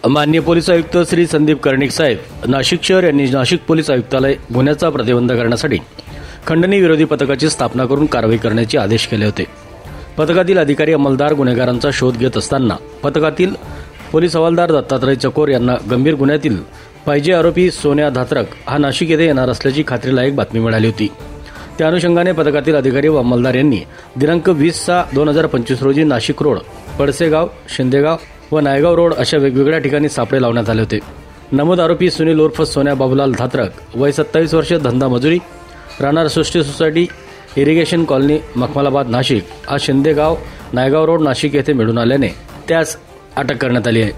माननीय पोलीस आयुक्त श्री संदीप कर्णिक साहेब, नाशिक शहर यांनी नाशिक पोलीस आयुक्तालय गुन्ह्याचा प्रतिबंध करण्यासाठी खंडणी विरोधी पथकाची स्थापना करून कारवाई करण्याचे आदेश केले होते। पथकातील अधिकारी अंमलदार गुन्हेगारांचा शोध घेत असताना पथकातील पोलीस हवालदार दत्तात्रय चकोर यांना गंभीर गुन्ह्यातील पाहिजे आरोपी सोन्या धात्रक हा नाशिक येथे येणार असल्याची खात्रीलायक बातमी मिळाली होती। त्या अनुषंगाने पथकातील अधिकारी व अंमलदार यांनी दिनांक 20/6/2025 रोजी नाशिक रोड, पळसेगाव, शिंदेगाव व नायगाव रोड अशा वेगवेगळ्या ठिकाणी सापळे लावण्यात आले होते। नमूद आरोपी सुनील उर्फ सोन्या बाबूलाल धात्रक, वय 27 वर्ष, धंदा मजुरी, राहणार Srushti society, irrigation colony, Makhmalabad, Nashik हा शिंदेगाव, नायगाव रोड, नाशिक येथे मिळून आल्याने त्यास अटक करण्यात आली आहे।